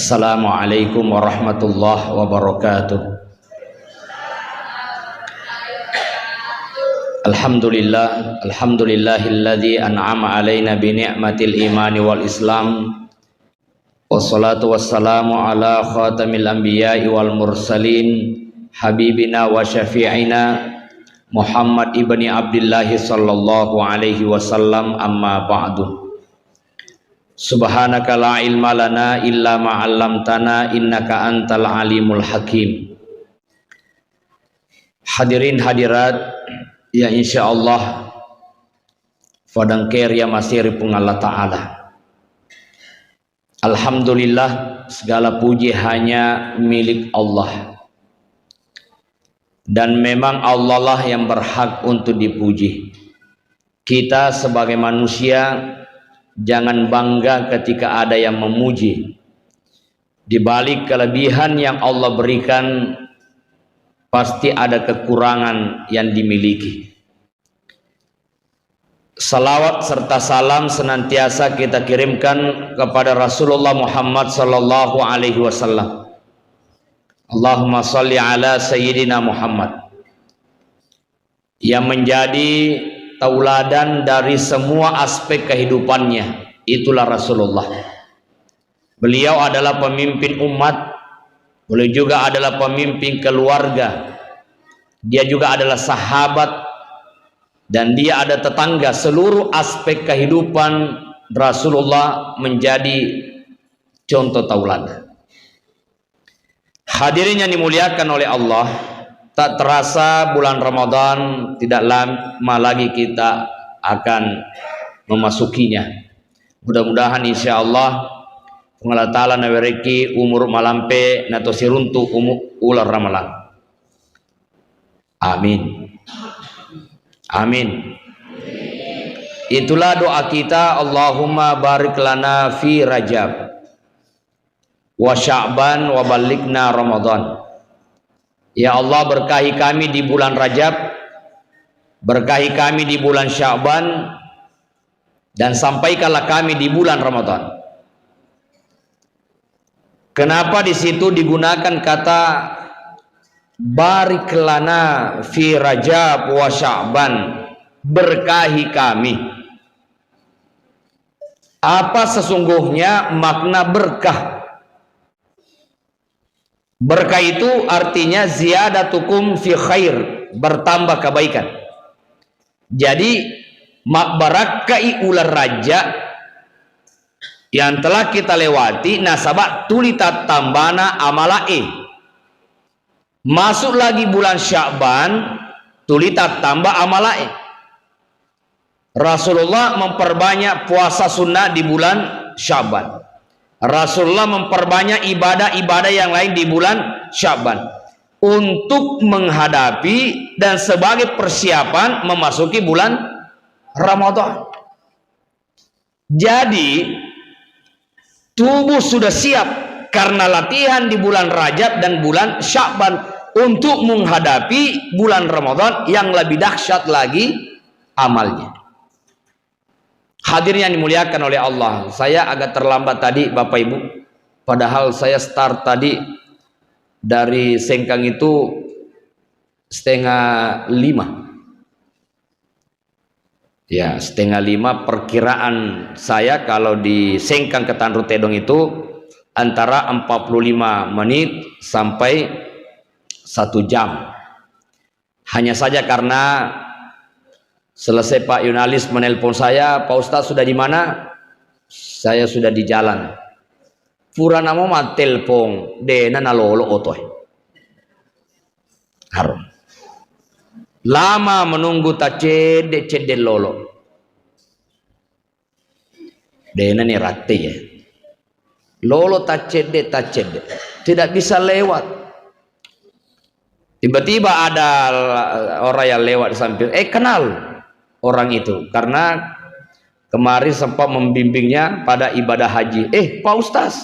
Assalamualaikum warahmatullahi wabarakatuh. Alhamdulillahilladzi an'ama alaina bi ni'matil imani wal islam. Wassalatu wassalamu ala khatamil anbiya'i wal mursalin habibina wa syafi'ina Muhammad ibni Abdullah sallallahu alaihi wasallam, amma ba'du. Subhanaka la ilma lana illa ma 'allamtana innaka antal alimul hakim. Hadirin hadirat ya insyaallah fadang ker ya masiri pung Allah Ta'ala. Alhamdulillah, segala puji hanya milik Allah, dan memang Allah lah yang berhak untuk dipuji. Kita sebagai manusia jangan bangga ketika ada yang memuji. Di balik kelebihan yang Allah berikan, pasti ada kekurangan yang dimiliki. Salawat serta salam senantiasa kita kirimkan kepada Rasulullah Muhammad sallallahu alaihi wasallam. Allahumma sholli ala sayyidina Muhammad, yang menjadi tauladan dari semua aspek kehidupannya. Itulah Rasulullah. Beliau adalah pemimpin umat, beliau juga adalah pemimpin keluarga, dia juga adalah sahabat, dan dia ada tetangga. Seluruh aspek kehidupan Rasulullah menjadi contoh tauladan. Hadirin yang dimuliakan oleh Allah, tak terasa bulan Ramadan tidak lama lagi kita akan memasukinya. Mudah-mudahan insyaallah Allah Ta'ala nawereki umur malampe nato siruntu ular ramalan. Amin. Amin. Itulah doa kita. Allahumma barik lana fi Rajab wa Sya'ban wa balighna Ramadan. Ya Allah, berkahi kami di bulan Rajab, berkahi kami di bulan Sya'ban, dan sampaikanlah kami di bulan Ramadan. Kenapa di situ digunakan kata barik lana fi Rajab wa Sya'ban, berkahi kami? Apa sesungguhnya makna berkah? Berkah itu artinya ziyadatukum fi khair, bertambah kebaikan. Jadi makbarakai ular raja yang telah kita lewati, nasabak tulitat tambana amalae. Masuk lagi bulan Sya'ban, tulitat tambah amalae. Rasulullah memperbanyak puasa sunnah di bulan Sya'ban. Rasulullah memperbanyak ibadah-ibadah yang lain di bulan Sya'ban untuk menghadapi dan sebagai persiapan memasuki bulan Ramadan. Jadi tubuh sudah siap karena latihan di bulan Rajab dan bulan Sya'ban untuk menghadapi bulan Ramadan yang lebih dahsyat lagi amalnya. Hadirin yang dimuliakan oleh Allah, saya agak terlambat tadi Bapak Ibu, padahal saya start tadi dari Sengkang itu 4:30. Ya, 4:30 perkiraan saya kalau di Sengkang ke Tanru Tedong itu antara 45 menit sampai 1 jam. Hanya saja karena selesai Pak Yunalis menelpon saya, Pak Ustadz sudah di mana? Saya sudah di jalan. Pura namo mah telpon dena nalolo otoy. Harum. Lama menunggu tak cede lolo. Dena nih rati ya. Lolo tak cede. Tidak bisa lewat. Tiba-tiba ada orang yang lewat di samping. Kenal orang itu karena kemarin sempat membimbingnya pada ibadah haji. Pak Ustaz,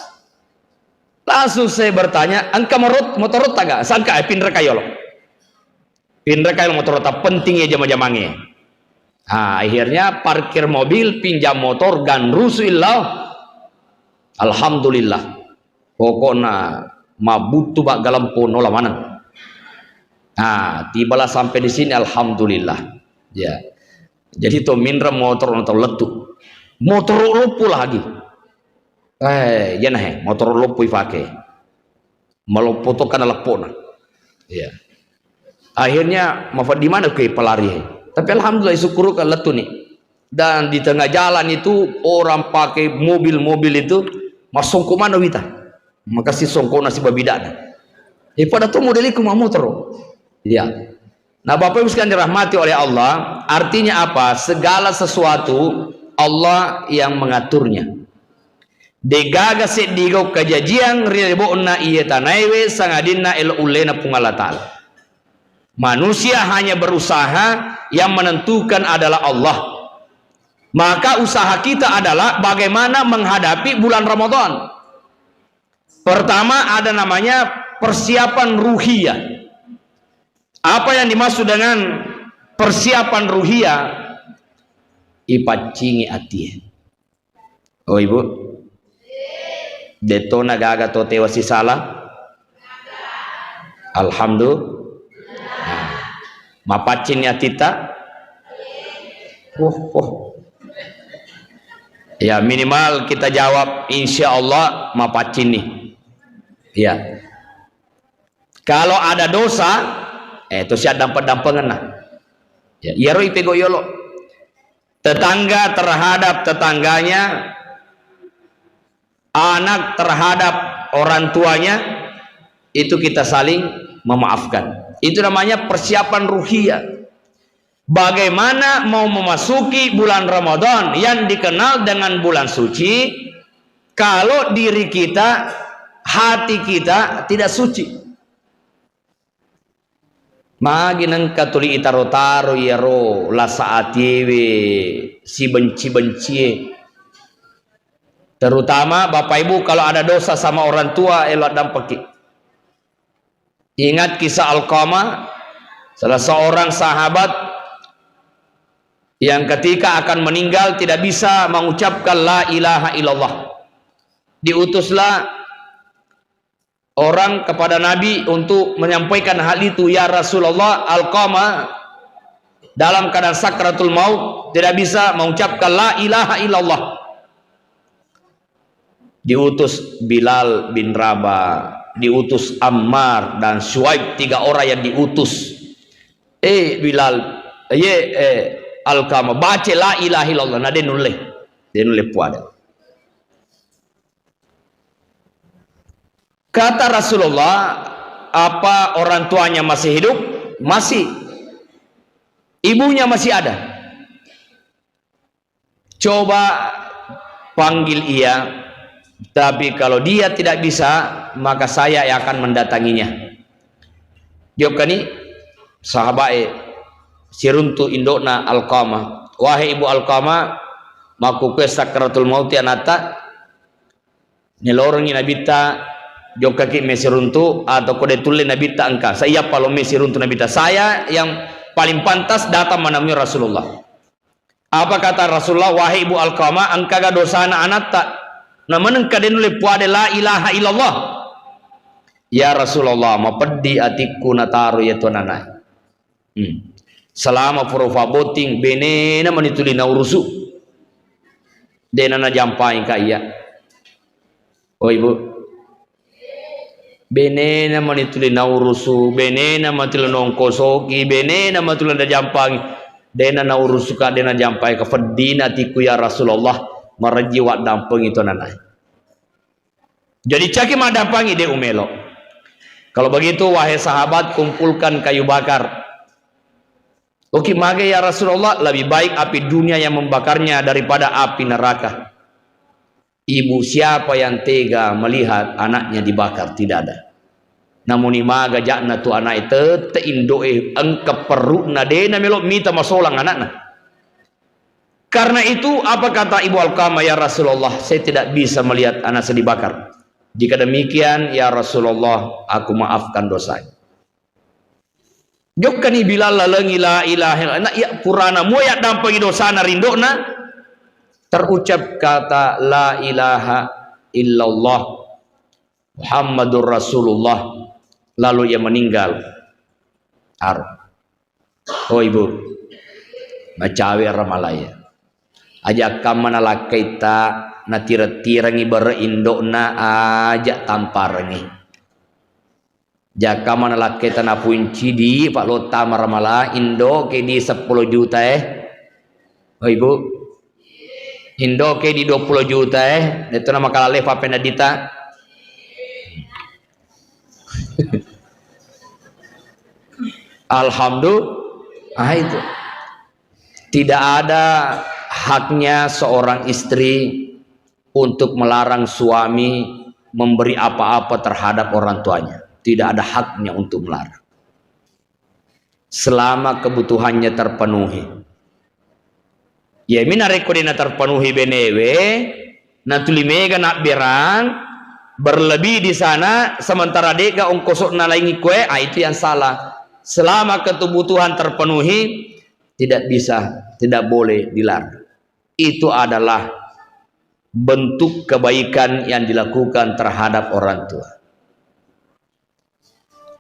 langsung saya bertanya, angka motorot agak sangka pindah kayolo motorot pentingnya jama-jamangnya. Akhirnya parkir mobil, pinjam motor, gan rusuillah. Alhamdulillah pokoknya mabutu bak galampo nola mana. Nah, tibalah sampai di sini alhamdulillah. Ya. Jadi to mindra motor atau letu. Motor lupu lagi. Ya nah, motor lupu pakai. Malu fotokan lepona. Ya. Akhirnya maaf di mana ke pelari. Tapi alhamdulillah syukur kan letu nih. Dan di tengah jalan itu orang pakai mobil-mobil itu masuk ke mana wita. Maka si songko nasi babidana. Pada tuh modeliku mau motor. Ya. Nah, Bapak Ibu sekalian dirahmati oleh Allah, artinya apa? Segala sesuatu Allah yang mengaturnya. Degaga sedigo kajajian rilebona iya tanaiwe sangadina el ulena pungalata. Manusia hanya berusaha, yang menentukan adalah Allah. Maka usaha kita adalah bagaimana menghadapi bulan Ramadan. Pertama ada namanya persiapan ruhiyah. Apa yang dimaksud dengan persiapan ruhiyah? Ipacingi ati. Oh ibu, detona gaga to tewasi salah. Alhamdulillah. Nah, mapacinnya tita. Ya minimal kita jawab insya Allah mapacin nih. Ya. Kalau ada dosa, itu siap dampak-dampangan nah. Ya, yaroi pego yolo. Tetangga terhadap tetangganya, anak terhadap orang tuanya, itu kita saling memaafkan. Itu namanya persiapan ruhiyah. Bagaimana mau memasuki bulan Ramadan yang dikenal dengan bulan suci, kalau diri kita, hati kita tidak suci. Magi nang katuli itaro-taro yaro la saatiwe si benci-benci. Terutama Bapak Ibu kalau ada dosa sama orang tua elok dampaki. Ingat kisah Alqamah, salah seorang sahabat yang ketika akan meninggal tidak bisa mengucapkan la ilaha illallah. Diutuslah orang kepada Nabi untuk menyampaikan hal itu. Ya Rasulullah, Alqamah dalam keadaan sakratul maut tidak bisa mengucapkan la ilaha illallah. Diutus Bilal bin Rabah, diutus Ammar dan Syuaib, 3 orang yang diutus. Bilal, Alqamah baca la ilaha illallah. Nah dia nulis puada. Kata Rasulullah, apa orang tuanya masih hidup? Masih. Ibunya masih ada. Coba panggil ia. Tapi kalau dia tidak bisa, maka saya yang akan mendatanginya. Jawabkani sahabat siruntu indokna Alqamah. Wahai ibu Alqamah, maku ke sakratul mauti anata nelorongin nabita jok kaki mesiruntu atau kode tulen nabi ta angka. Saya kalau mesiruntu nabi ta, saya yang paling pantas datang menemui Rasulullah. Apa kata Rasulullah? Wahai ibu Alqamah, angka ga dosa anak tak namun engkau denule puade la ilaha illallah. Ya Rasulullah, ma peddi atiku nataru ya tuanana. Selama furufa boting benena manituli na urusu denana jampai kaya. Oh ibu, benena manituli na urusu, benena matula nongkosoki, benena matula na jampang, dena na urusu ka dena jampai ka fedina tiku ya Rasulullah maraji wa dampang itu nanai. Jadi caki ma dampangi de umelo. Kalau begitu wahai sahabat, kumpulkan kayu bakar. Oke, maka ya Rasulullah, lebih baik api dunia yang membakarnya daripada api neraka. Ibu siapa yang tega melihat anaknya dibakar? Tidak ada. Namun imaga jakna tu anak itu teindoe engke perutna dena melok mita masolang anakna. Karena itu apa kata ibu Alqamah? Ya Rasulullah, saya tidak bisa melihat anak saya dibakar. Jika demikian ya Rasulullah, aku maafkan dosanya. Jokani Bilal lalengi la ilaha illallah ya purana moya dampangi dosana rindokna terucap kata la ilaha illallah. Muhammadur Rasulullah, lalu ia meninggal. Oh ibu, macawe ramalaya. Ajak kamana lakaita na tira-tirangi berindokna ajak tamparngi. Jaka mana lakaita na punci di Pak Lota maramala indo ke di 10 juta Oh ibu, indo ke di 20 juta itu nama kalale pa penadita. Alhamdulillah, itu tidak ada haknya seorang istri untuk melarang suami memberi apa-apa terhadap orang tuanya. Tidak ada haknya untuk melarang selama kebutuhannya terpenuhi. Ya mina rekodina terpenuhi benewe natulimega nak berang berlebih di sana sementara deka ongkosok nalaingi kue, itu yang salah. Selama kebutuhan terpenuhi tidak bisa, tidak boleh dilarang. Itu adalah bentuk kebaikan yang dilakukan terhadap orang tua.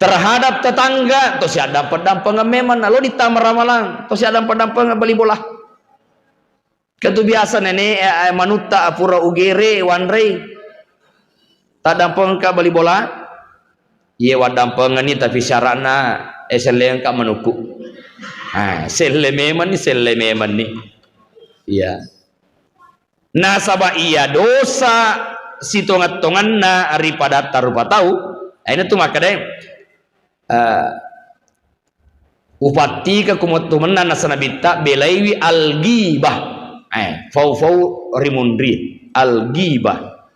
Terhadap tetangga, to si ada pedampengan memang lalu ditamar ramalan, to si ada pedampengan beli bola. Ketu biasa nenek manuta apura ugere wanrei. Tak dampeng ka beli bola. Ye wadampengan ni tapi syaratna seleng ka menuku. Selle memang ni. Iya. Nasaba iya dosa sitongat-tonganna daripada tarupa tahu. Ini tuh maka deh upati ka kumutumenan nasana bitta belaiwi al-ghibah. Fau rimundri al-ghibah.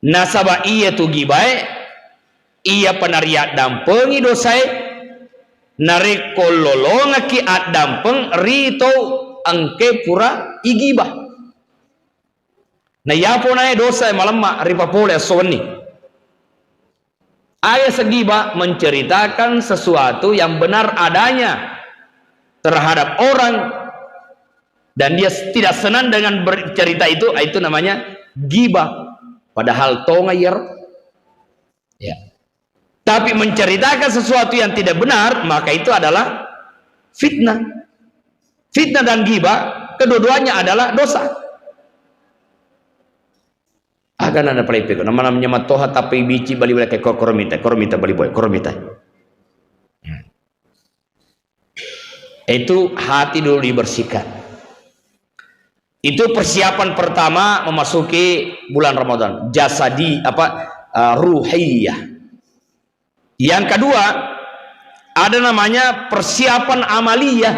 Nasaba iya tu gibai iya penariat dampengi dosai narik kololonga ki at dampeng rito angke pura igibah. Na yapo na dosa malam mak ripapole soni. Ayat segiba menceritakan sesuatu yang benar adanya terhadap orang dan dia tidak senang dengan bercerita itu namanya gibah. Padahal tongayar, ya. Tapi menceritakan sesuatu yang tidak benar, maka itu adalah fitnah. Fitnah dan ghibah, kedua-duanya adalah dosa. Akan ada pelipik. Nama-namanya matoha tapi bici bali bali kayak koromita bali boy koromita. Itu hati dulu dibersihkan. Itu persiapan pertama memasuki bulan Ramadan. Jasadi ruhiyah. Yang kedua ada namanya persiapan amaliyah.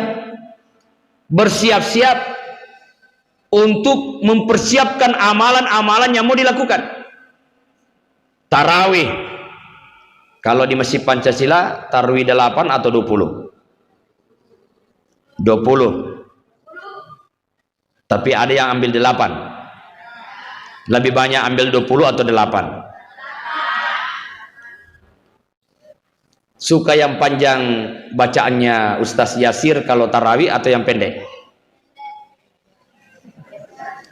Bersiap-siap untuk mempersiapkan amalan-amalan yang mau dilakukan. Tarawih. Kalau di Masjid Pancasila tarawih 8 atau 20? 20. Tapi ada yang ambil 8. Lebih banyak ambil 20 atau 8. Suka yang panjang bacaannya Ustaz Yasir kalau tarawih atau yang pendek?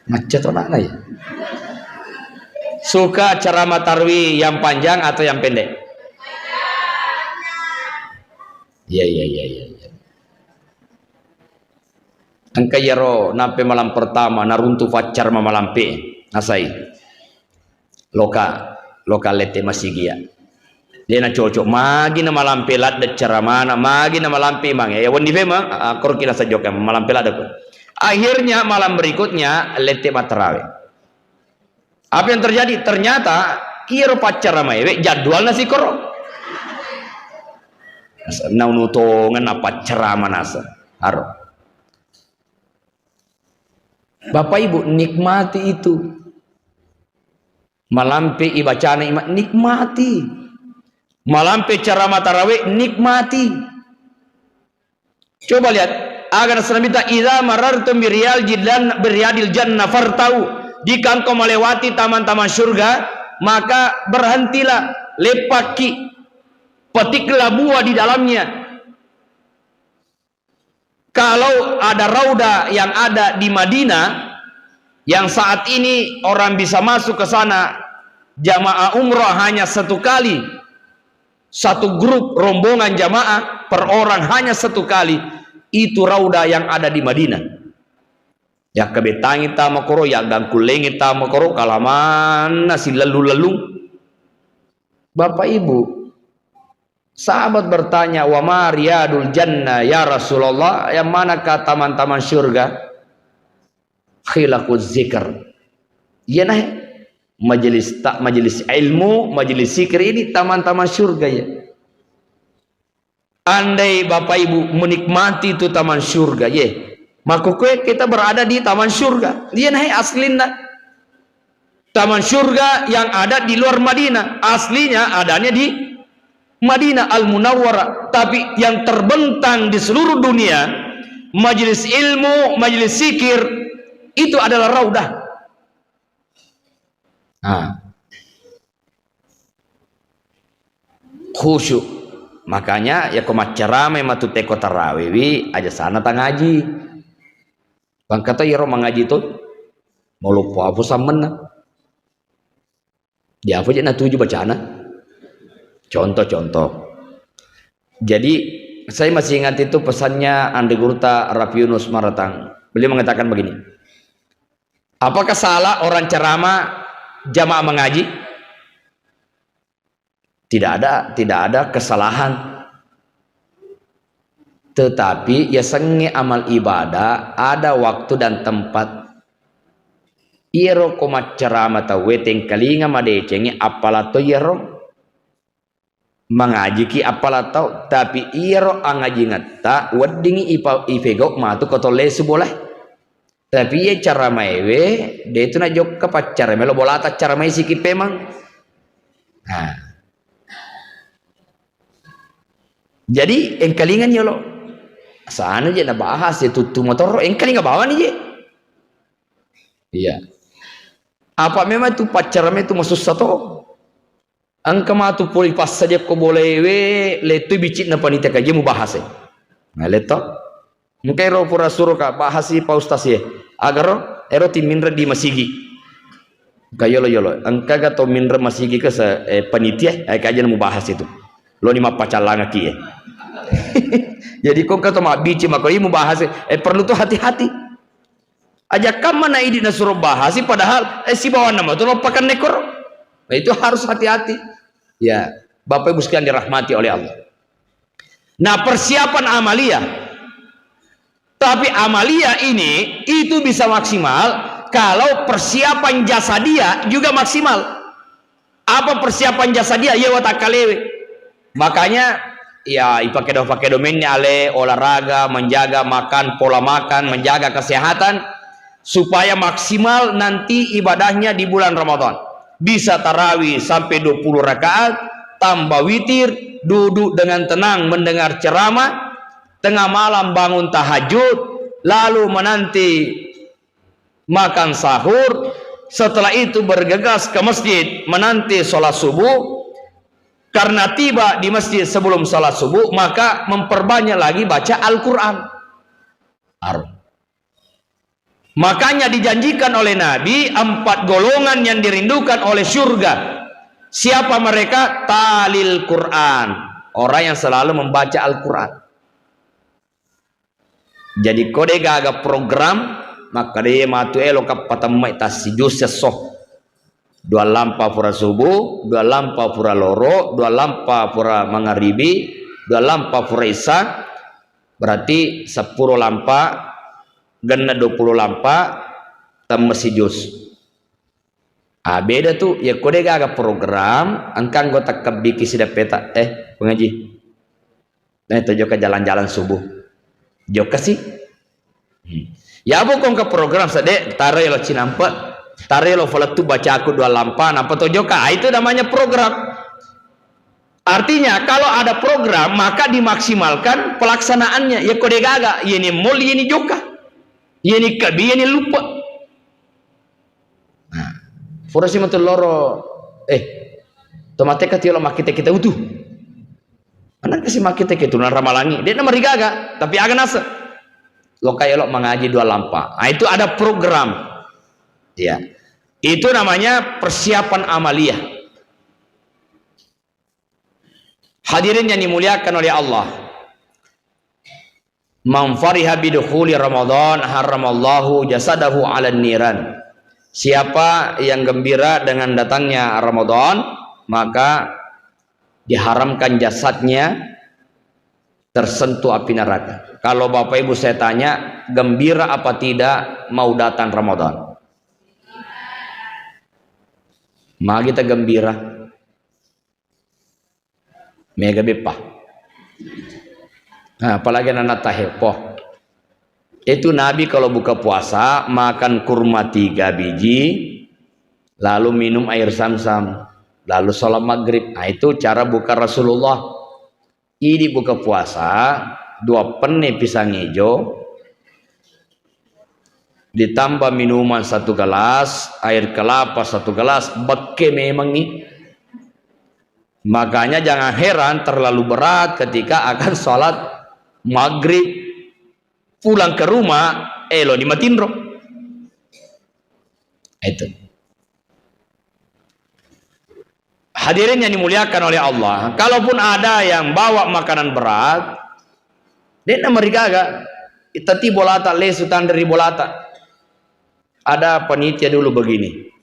Macet orang ya. Suka ceramah tarawih yang panjang atau yang pendek? Iya. Angka yaro nape malam pertama naruntu facar mamalampe nasai loka lete masigia dia na cocok magi na malampe lat de ceramana magi na malampe mang ya wandi fema kor kila sajoka malampe lat aku. Akhirnya malam berikutnya lete matarawe. Apa yang terjadi? Ternyata kiro pacar ramai jadwal nasi koro naunutongan apa ceramah nasa haro. Bapak Ibu nikmati itu. Malampe ibacana nikmati. Malampe ceramah tarawih nikmati. Coba lihat, agar senamita idza marartum biryadil jannah fartau. Jika engkau melewati taman-taman surga, maka berhentilah, lepaki, petiklah buah di dalamnya. Kalau ada rauda yang ada di Madinah yang saat ini orang bisa masuk ke sana jamaah umrah hanya satu kali, satu grup rombongan jamaah per orang hanya satu kali, itu raudah yang ada di Madinah. Ya kebetangi tamakoro, ya gangkulengi tamakoro, kalaman nasi lalu-lalu. Bapak Ibu, sahabat bertanya, wa ma riyadul jannah ya Rasulullah, yang manakah taman-taman surga? Khilaquz zikr. Ya nah, majelis ilmu, majelis zikir ini taman-taman surga ya. Andai Bapak Ibu menikmati itu taman surga ya, maka kita berada di taman surga. Dia nah aslinya taman surga yang ada di luar Madinah, aslinya adanya di Madinah Al-Munawwarah, tapi yang terbentang di seluruh dunia, majelis ilmu, majelis zikir, itu adalah raudah. Khusyuk. Makanya ya komat ceramah matu teko tarawih aja sana tangaji. Bang kata ya mengaji itu mau lupa apa sama dia apa aja tujuh bacaan. Contoh-contoh. Jadi saya masih ingat itu pesannya Andi Gurta Rafi Yunus Maratang. Beliau mengatakan begini. Apakah salah orang ceramah jamaah mengaji? Tidak ada kesalahan. Tetapi ya sengi amal ibadah ada waktu dan tempat. Iro komat ceramah ta weteng kalinga madecengi apalato iro mengaji ki apalato, tapi iro angaji ngata weddingi ifego matu kotole boleh. Tapi ye ceramah ewe de itu na jok pacar melo bolata ceramah siki pemang. Nah. Jadi engkalingan yolo sana je na bahas itu tu motor engkalinga bawa nih je. Iya. Apa memang itu pacarnya itu masuk satu? Angka matu poli pas saja kau boleh letu bicit na panitia kaji mu bahas nah leto mungkin ro pura suruh ka bahas si paustas ye agar ero tim minre di masigi kayolo yolo angka gato minre masigi ke panitia kajian mu bahas itu lo ni ma pacalanga ki jadi kau kata ma bici makoi mu bahas perlu tuh hati-hati. Aja kam mana ini nasuruh bahas padahal si bawah nama tuh lompakan nekor. Nah itu harus hati-hati. Ya, Bapak Ibu sekalian dirahmati oleh Allah. Nah, persiapan amalia. Tapi amalia ini itu bisa maksimal kalau persiapan jasa dia juga maksimal. Apa persiapan jasa dia? Ya watakalewe. Makanya ya pakai domennya ale olahraga, menjaga makan, pola makan, menjaga kesehatan supaya maksimal nanti ibadahnya di bulan Ramadan. Bisa tarawih sampai 20 rakaat, tambah witir, duduk dengan tenang mendengar ceramah, tengah malam bangun tahajud, lalu menanti makan sahur, setelah itu bergegas ke masjid menanti sholat subuh. Karena tiba di masjid sebelum sholat subuh, maka memperbanyak lagi baca Al-Quran. Makanya dijanjikan oleh Nabi 4 golongan yang dirindukan oleh surga. Siapa mereka? Talil Quran, orang yang selalu membaca Al-Quran. Jadi kode gaga program maka dia matu elo kapatamai tasijus sesoh 2 lampa pura subuh, 2 lampa pura loro, 2 lampa pura magharibi, 2 lampa pura isya, berarti 10 lampa genna 20 lampa tambah jus. Beda tuh ya kode gaga program angkan gota kebiki sida peta pengaji. Nah itu joka jalan-jalan subuh. Joka sih. Ya bukan ke program sade tare lo cinampa, tare lo falatu baca aku 2 lampa nampa to joka. Itu namanya program. Artinya kalau ada program maka dimaksimalkan pelaksanaannya. Ya kode gaga, ini mul ini joka. Ini kabi ini lupa. Nah, furasi matul loro. Tomate katio lo makite kita utuh. Anak kasih makite kita tunan ramalangi. Dia nama rigaga, tapi agan asa. Lo kayak lo mengaji 2 lampa. Nah, itu ada program. Ya. Itu namanya persiapan amaliyah. Hadirin yang dimuliakan oleh Allah, man fariha bidukhuli Ramadan haramallahu jasadahu 'alan niran. Siapa yang gembira dengan datangnya Ramadan, maka diharamkan jasadnya tersentuh api neraka. Kalau Bapak Ibu saya tanya, gembira apa tidak mau datang Ramadan? Maka kita gembira. Mega bepah. Nah, apalagi anak tahepoh. Itu Nabi kalau buka puasa makan kurma 3 biji, lalu minum air zam-zam, lalu sholat maghrib. Nah, itu cara buka Rasulullah. Ini buka puasa 2 pene pisang hijau, ditambah minuman 1 gelas, air kelapa 1 gelas, beke memang nih. Makanya jangan heran terlalu berat ketika akan sholat maghrib, pulang ke rumah, lo dimatiin roh. Itu. Hadirin yang dimuliakan oleh Allah, kalaupun ada yang bawa makanan berat, dia namarigaga, itati bolata lesu tanderi bolata. Ada panitia dulu begini.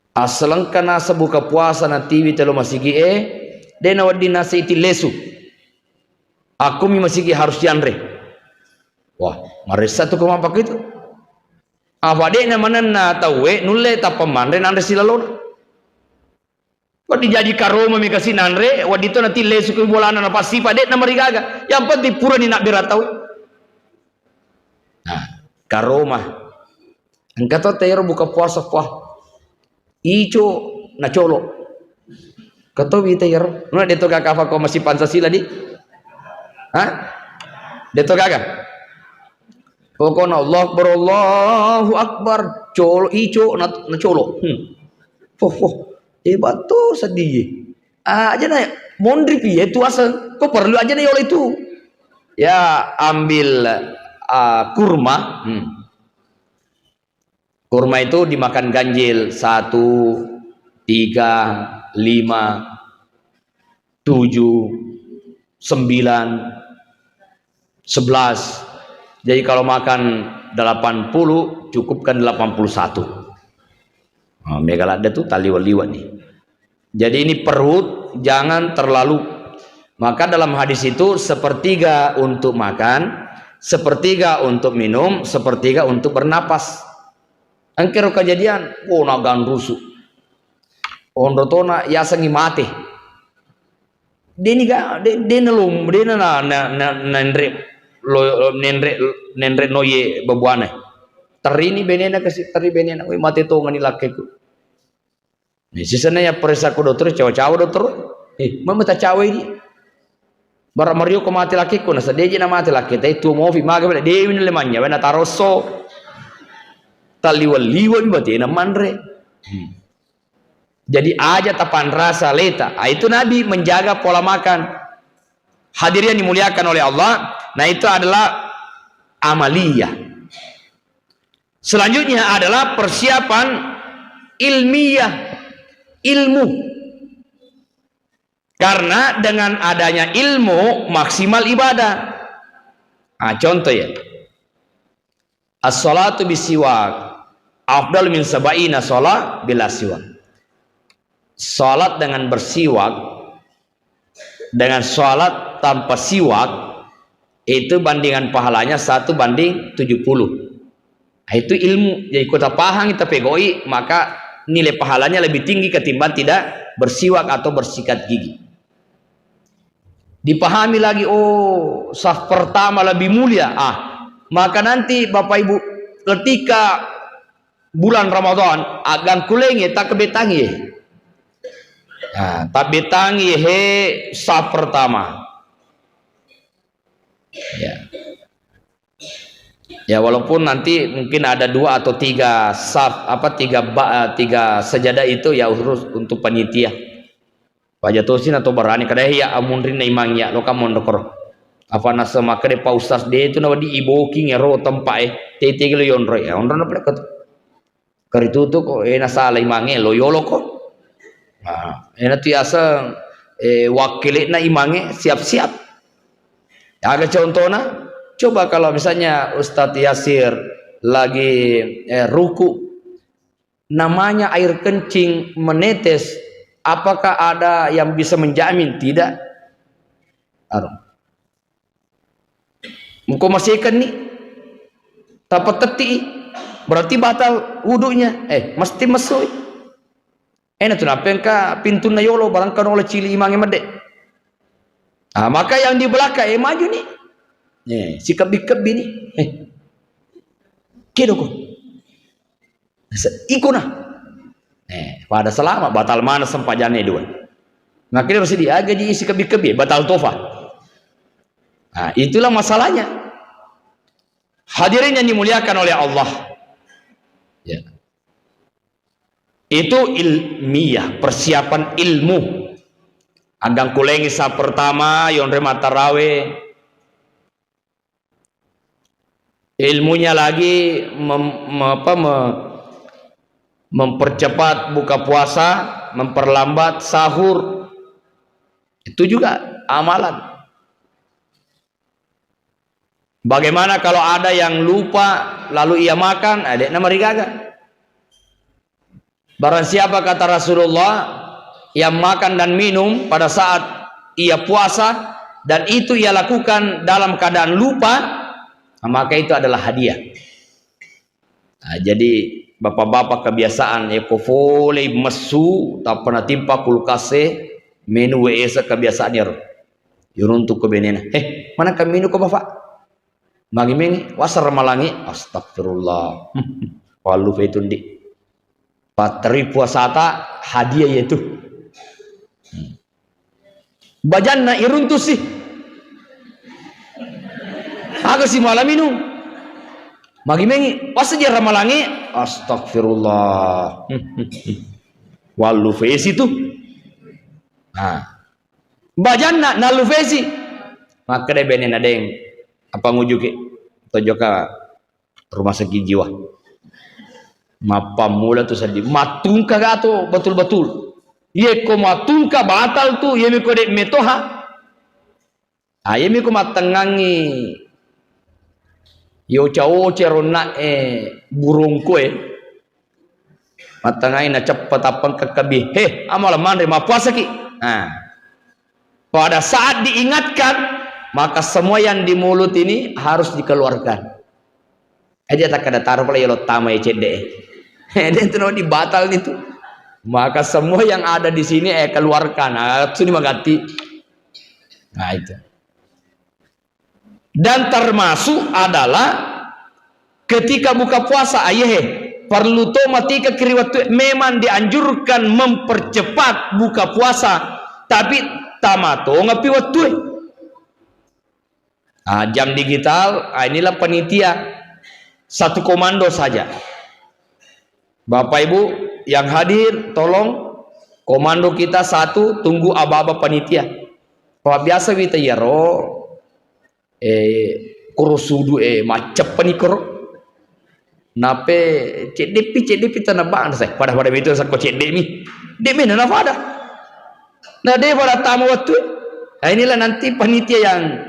Asalang kana sa buka puasa na TV telo masigi dena wadi nasi iti lesu. Aku mi masigi harus dianre. Wah, marisa tu kumampak itu. Awade na manan na tawe nulle tapamandre nanre silalon. Wadi jadi karoma mi kasi nanre wadi to nanti lesu ku bolana na pasti pade na marigaga. Yang penting pura ni nak beratau. Nah, karoma. Engkau tayro buka puasa puah. Ijo na colo. Kato bita yar. Nuna deto kakafa ko masih Pancasila di? Hah? Deto kaka? Pokoknya Allahu Akbar. Colo ijo na colo. Betul sedih. Aja na mondri pi itu asal. Kok perlu aja na yolo itu. Ya ambil kurma. Kurma itu dimakan ganjil 1, 3, 5, 7, 9, 11. Jadi kalau makan 80 cukupkan 81. Nah, megalada tuh taliwat-liwat nih. Jadi ini perut jangan terlalu. Maka dalam hadis itu 1/3 untuk makan, 1/3 untuk minum, 1/3 untuk bernapas. Angkero kejadian, nagan rusuh. Ondo tona yasangi mati. Deni ga dena lum dena na nendre noye babuane. Terini benena kasi teri benena we mati to ngani lakeku. Ni sisana ya perisa ko dokter cawa-cawa dokter. Mama ta cawa ini. Bara Mario ko mati lakeku na sadeje na mati laketa itu mo fi maga bela dewi ni lemanya bena taroso. Taliwal-liwal berarti manre. Jadi aja tapan rasa leta. Itu Nabi menjaga pola makan. Hadirin dimuliakan oleh Allah. Nah itu adalah amaliyah. Selanjutnya adalah persiapan ilmiah, ilmu. Karena dengan adanya ilmu maksimal ibadah. Contoh ya. As-salatu bisiwak afdal min sab'ina shalah bila siwak. Salat dengan bersiwak dengan salat tanpa siwak itu bandingan pahalanya 1/70. Nah, itu ilmu. Jadi kita paham kita pegoi maka nilai pahalanya lebih tinggi ketimbang tidak bersiwak atau bersikat gigi. Dipahami lagi, saf pertama lebih mulia. Maka nanti Bapak Ibu ketika bulan Ramadan agan kulengi tak kebetangi. Nah, tak betangi saf pertama. Ya walaupun nanti mungkin ada 2 atau 3 saf 3 sejadah itu ya urus untuk panitia. Pajatosin atau berani kadang ya amunrin na imangnya lo kamon dokor. Apa nasa makade pa ustaz de itu nawadi iboking ero tempai tete lo yonro ya onro na pala kat karituto ko nasa alay mange lo yolo ko ena ti asa wakilina imange siap-siap. Agak contohnya, coba kalau misalnya Ustadz Yasir lagi ruku, namanya air kencing menetes, apakah ada yang bisa menjamin? Tidak. Engkau masih ikan nih, tapat teti, berarti batal wudunya. Mesti masuk. Enak tuh napengka pintu na yolo barangkan oleh cili imange mede. Maka yang di belakang maju nih. Si kebi-kebi nih. Kido ko. Iko na. Pada selama batal mana sempajane dua. Makanya harus diaga di isi kebi-kebi batal tofa. Itulah masalahnya. Hadirin yang dimuliakan oleh Allah. Ya. Itu ilmiah, persiapan ilmu. Adang kulengi sa pertama yon rema tarawih. Ilmunya lagi mempercepat buka puasa, memperlambat sahur. Itu juga amalan. Bagaimana kalau ada yang lupa lalu ia makan, adek nama rigaga. Barang siapa kata Rasulullah yang makan dan minum pada saat ia puasa dan itu ia lakukan dalam keadaan lupa, maka itu adalah hadiah. Jadi bapak-bapak kebiasaan kofole mesu tak pernah timpa kulkase menu esa kebiasaan ya. Yuruntuk kebenena. Mana kami menu ke bapak? Magi mengi wasar malangi astagfirullah. Walu feitundi. Patri puasata hadiah yaitu. Bajanna iruntus sih. Aga si malam minum. Magi mengi wasaja ramalangi astagfirullah. Walu feisi tu. Bajanna nalu feisi. Maka de benena deng apa ngujuki tojoka rumah sakit jiwa mapa mula tu sedih matungka gato betul-betul ye ko matungka batal tu ye mi ko de metoha ye mi ko matengangi yo cao cerona burung koe matengangi na cepat apang kekabi amal mandre ma puasa ki pada saat diingatkan maka semua yang di mulut ini harus dikeluarkan. Dia tak ada taruh pula yolo tamai cede. Dia itu dibatal itu. Maka semua yang ada di sini keluarkan. Suni magati. Itu. Dan termasuk adalah ketika buka puasa perlu to matika kiriwatu memang dianjurkan mempercepat buka puasa tapi tamato ngapi waktu. Jam digital, inilah panitia satu komando saja. Bapak Ibu yang hadir, tolong komando kita satu, tunggu aba-aba panitia. Kalau biasa kita ya kurusudu macep panikor. Nape cedep tanah bang saya. Pada itu saya kok cedep mi. Demi nana pada. Nah dia pada tamu waktu. Inilah nanti panitia yang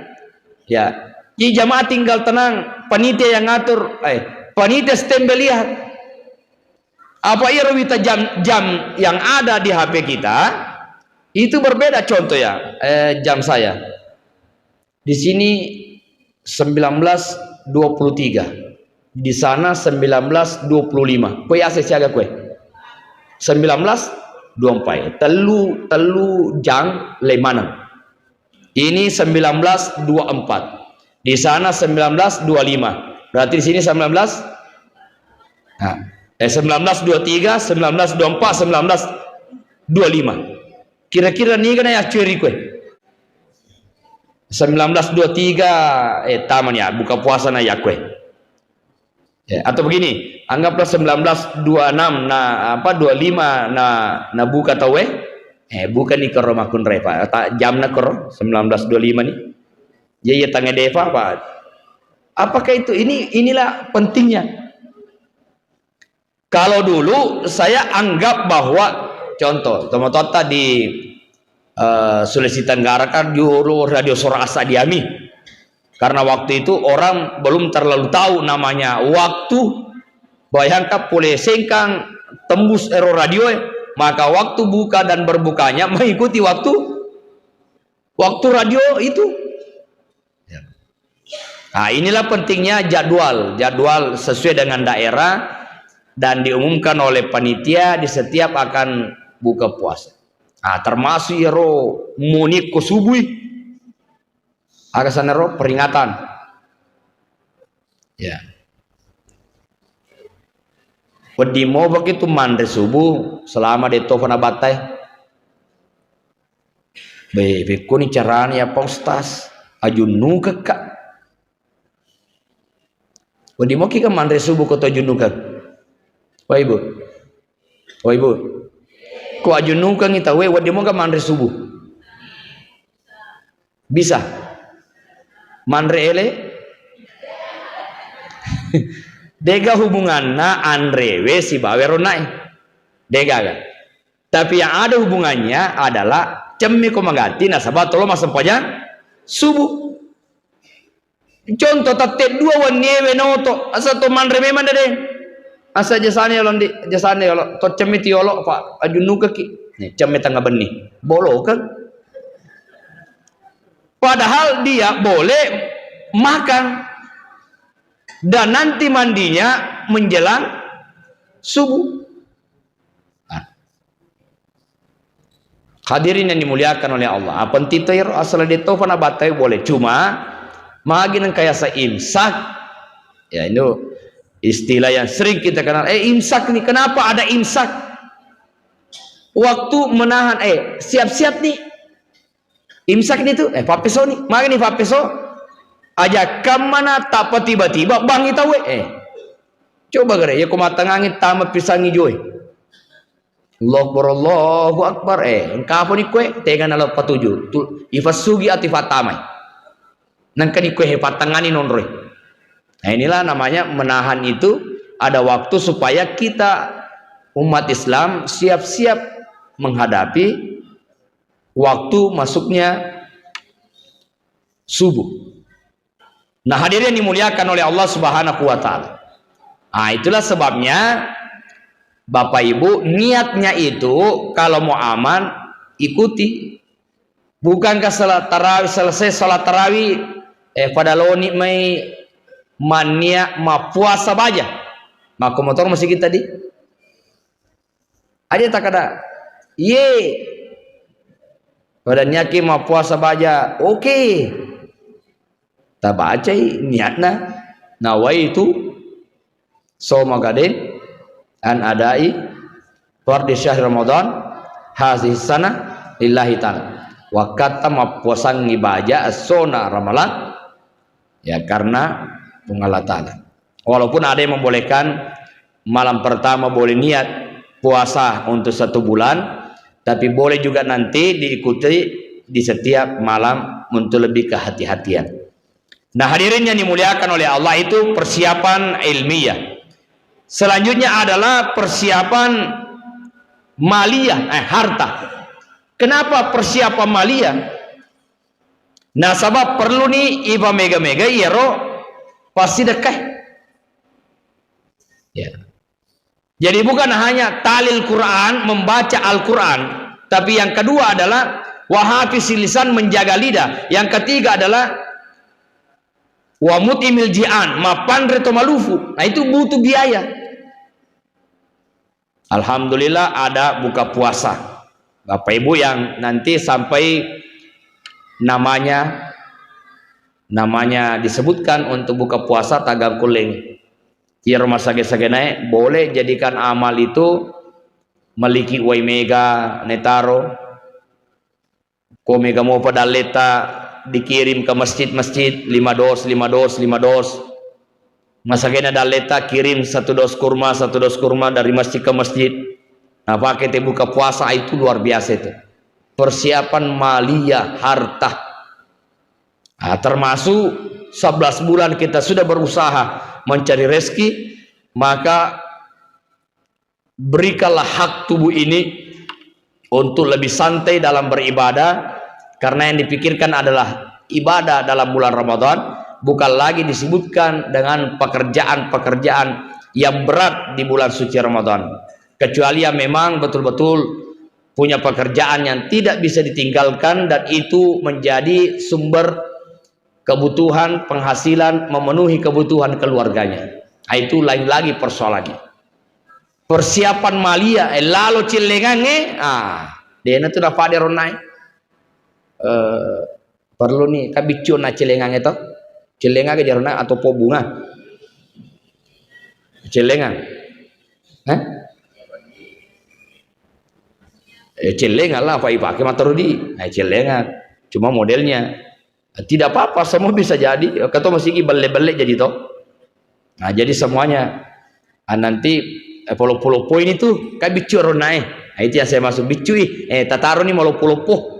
jamaah tinggal tenang, panitia yang ngatur, panitia stempel lihat. Apa irwita jam yang ada di HP kita itu berbeda contoh ya. Jam saya di sini 19.23, di sana 19.25. Kue ase siaga kue 19.24. Telu jam lemana. Ini 19.24. Di sana 19.25. Berarti di sini 19.23, 19.24, 19.25. Kira-kira nih kan ya curi kue. 19.23 taman ya buka puasa na ya kue. Atau begini, anggaplah 19.26 25 na buka tawe. Bukan nih kero makun repa jam nak kero 19.25 nih ya tanya deva apa apakah itu inilah pentingnya. Kalau dulu saya anggap bahwa contoh tadi Sulawesi Tenggara kan juru radio Suara Asa Diami, karena waktu itu orang belum terlalu tahu namanya waktu. Bayangkan boleh sengkang tembus ero radio, maka waktu buka dan berbukanya mengikuti waktu radio itu. Nah, inilah pentingnya jadwal sesuai dengan daerah dan diumumkan oleh panitia di setiap akan buka puasa. Nah, termasuk ero munik ko subuh ada sanero peringatan. Ya. Wedi mau begitu mandre subuh selama di tofana batai. Bebe kuni caranya ya postas ajun nuka kak. Wedi mau kika mandre subuh ko ajun nuka. Wah ibu. Ko ajun nuka ngita we wedi mau ka mandre subuh. Bisa. Mandre ele. Dega hubungan na Andrewe si bawero naik dega kan, tapi yang ada hubungannya adalah cemi ko magati nasabah tolo masampanya subuh. Contoh tate dua waniewe noto asa to mandre memang deh asa jasane yolon di jasane yolo to cemi tiolo pak ajunu kaki nih cemi tangga benih bolo kan, padahal dia boleh makan dan nanti mandinya menjelang subuh. Nah. Hadirin yang dimuliakan oleh Allah, apa titoir asal itu fana batai boleh, cuma magin kaya sa imsak. Ya itu istilah yang sering kita kenal. Imsak nih, kenapa ada imsak? Waktu menahan siap-siap nih. Imsak nih tuh papeso nih, magin nih papeso. Aja kemana tak tiba-tiba bang kita coba gara ya kumatangangin tamat pisangi joy Allahu akbar engkau pun ikwe tengan alat patuju tu ifasugi atifatamai nangkan ikwe hepatangani nonroy. Nah inilah namanya menahan itu, ada waktu supaya kita umat Islam siap-siap menghadapi waktu masuknya subuh. Nah hadirin dimuliakan oleh Allah Subhanahu wa ta'ala. Nah itulah sebabnya Bapak Ibu, niatnya itu kalau mau aman ikuti. Bukankah salat tarawih selesai salat tarawih pada loni mai mania ma puasa baja. Maka motor masih kita di. Ada tak ada. Pada nyaki ma puasa baja. Oke. Tak baca niatna nawaitu soma gadin an adai fardi syahr Ramadan hazihi sana lillahi ta'ala wa kata mapuasang ibaja sona ramalan ya karena Allah Ta'ala. Walaupun ada yang membolehkan malam pertama boleh niat puasa untuk 1 bulan, tapi boleh juga nanti diikuti di setiap malam untuk lebih kehati-hatian. Nah hadirin yang dimuliakan oleh Allah, itu persiapan ilmiah. Selanjutnya adalah persiapan maliyah, harta. Kenapa persiapan maliyah? Nah sebab perlu nih iba mega-mega iro pasti dekat. Ya. Jadi bukan hanya talil Quran, membaca Al-Quran, tapi yang kedua adalah wahafiz lisan, menjaga lidah. Yang ketiga adalah wa mutimil ji'an mapan reto malufu. Nah itu butuh biaya. Alhamdulillah ada buka puasa. Bapak Ibu yang nanti sampai namanya disebutkan untuk buka puasa tagang kuling. Ya rumah sage-sagenai boleh jadikan amal itu meliki wai mega netaro. Ko mega mau pada leta dikirim ke masjid-masjid 5 dos masagena daleta kirim 1 dos kurma dari masjid ke masjid. Nah pakai buka puasa itu luar biasa itu persiapan maliyah harta. Nah, termasuk 11 bulan kita sudah berusaha mencari rezeki, maka berikanlah hak tubuh ini untuk lebih santai dalam beribadah, karena yang dipikirkan adalah ibadah dalam bulan Ramadan, bukan lagi disebutkan dengan pekerjaan-pekerjaan yang berat di bulan suci Ramadan, kecuali yang memang betul-betul punya pekerjaan yang tidak bisa ditinggalkan dan itu menjadi sumber kebutuhan, penghasilan, memenuhi kebutuhan keluarganya. Itu lain lagi persoalannya. Persiapan malia lalu cilengannya dia itu dapat dia ronai perlu nih kabicu na cilengan itu cilengan ke dia ronai atau po bunga cilengan cilengan lah Pak Ipa matur di cilengan cuma modelnya tidak apa-apa, semua bisa jadi kata masih balik-balik jadi toh. Nah jadi semuanya nanti puluh-puluh poin itu kan bicu ronai. Itu yang saya masuk bicu tataru ni malu puluh-puluh.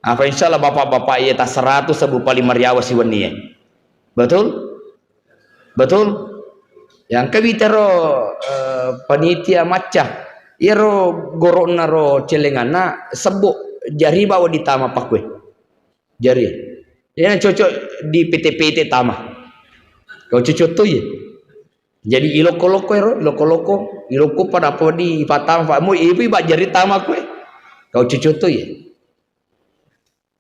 Apa insyaallah bapak-bapak ia tak 100 sebupa 5 riawa si wani. Betul? Betul? Yang kabitaro panitia macah iro gorona ro celengana sebuk jari bawa di tama pakwe. Jari. Yang cocok di PT-PT tama. Kau cocok tu ya. Jadi iloko pada apa di patam pak mu ibu bak jari tama kue kau cucu tu ya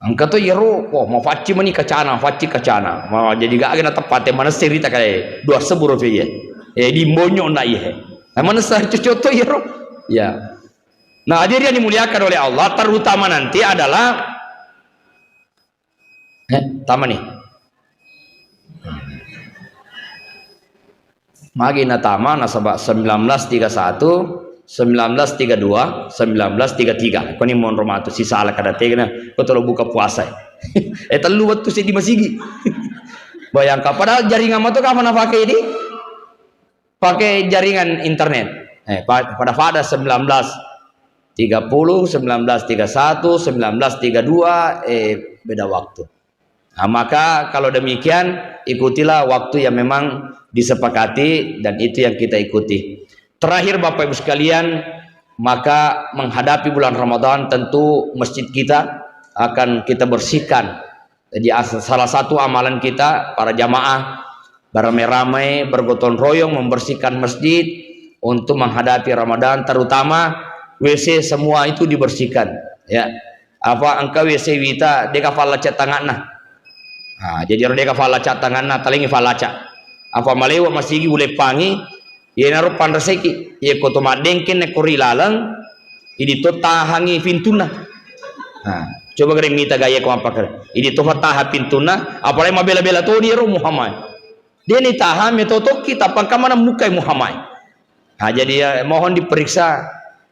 angkat tu yero mau faci mani kacana mau jadi gak kena tepat mana cerita kayak 2 sebur ya di mbonyo nak ya mana sah cucu tu yero ya. Nah hadirin yang dimuliakan oleh Allah, terutama nanti adalah tama nih Magina tama nasabak 1931, 1932, 1933. Kau ni mohon rumah tu sisa ala kada tegna. Kau tolong buka puasa. Telu waktu saya di masigi. Bayangkan padahal jaringan tu kapan pakai ini? Pakai jaringan internet. Pada 1930, 1931, 1932 beda waktu. Nah, maka kalau demikian ikutilah waktu yang memang disepakati dan itu yang kita ikuti. Terakhir Bapak Ibu sekalian, maka menghadapi bulan Ramadan tentu masjid kita akan kita bersihkan. Jadi salah satu amalan kita para jamaah beramai-ramai bergotong royong membersihkan masjid untuk menghadapi Ramadan, terutama WC semua itu dibersihkan ya. Apa angka WC wita deka falacat tanganna. Jadi orang deka falacat tanganna talingi falacat. Apa malewa masigi ule pangi ye naruh pandaseki ye koto madengken ne kori lalang idi to tahangi pintuna. Coba kering mita gaya ko apa kere idi to taha pintuna apalagi mabela-bela to ni ro Muhammad dia ni tahan metoto kita pangkamana mukai Muhammad. Jadi mohon diperiksa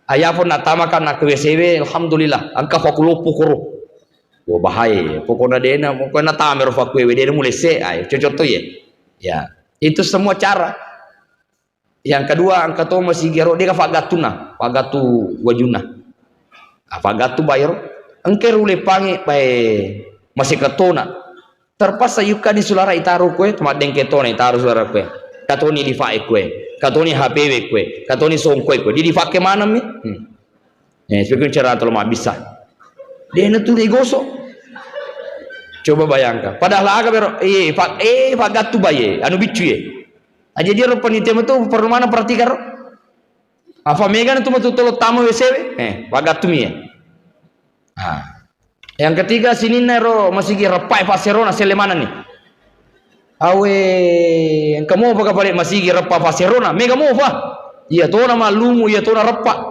ayah pun natamakan nak WCW alhamdulillah angka fakulopo koro bahaya pokoknya dia pokoknya tamer fakwe dia mulai se cocok to ya. Itu semua cara. Yang kedua angka to masih gero dia fagatuna fagatu wajuna fagatu bayar engker ule pangi bae masih ketona terpaksa yuka di sulara itaru kue temat dengketona itaru sulara kue katoni di fae kue katoni HPW kue katoni songkue kue di fake mana mi sebagai cara tolong bisa dia itu digosok. Coba bayangkan padahal agak bero fagatu baye anu bicu ye aja dia panitia itu perlu mana perhatikan apa megan itu betul tolo tamu WCW fagatu mi ya. Yang ketiga sini nero masih repai faserona selemana nih awe kamu apa balik masih repa faserona mega mau apa iya tuh nama lumu iya tuh repa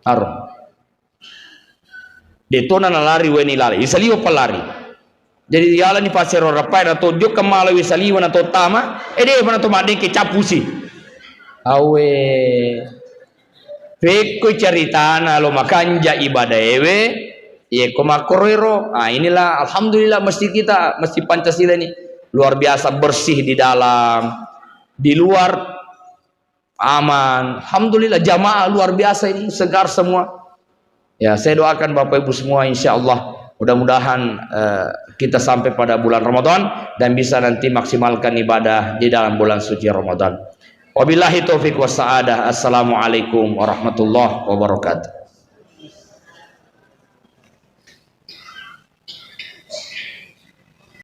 aro detona na lari weni lari isaliwa palari jadi yala ni pasero rapai na to dio kamala wisaliwa na to tama ede pana to madeng ke capusi awe peko ceritana lo makanja ibadah ewe ye komakorero inilah alhamdulillah masjid kita masjid Pancasila ini luar biasa bersih di dalam di luar aman alhamdulillah jamaah luar biasa ini segar semua. Ya, saya doakan Bapak Ibu semua insyaallah mudah-mudahan kita sampai pada bulan Ramadan dan bisa nanti maksimalkan ibadah di dalam bulan suci Ramadan. Wabillahi taufiq was sa'adah. Assalamualaikum warahmatullahi wabarakatuh.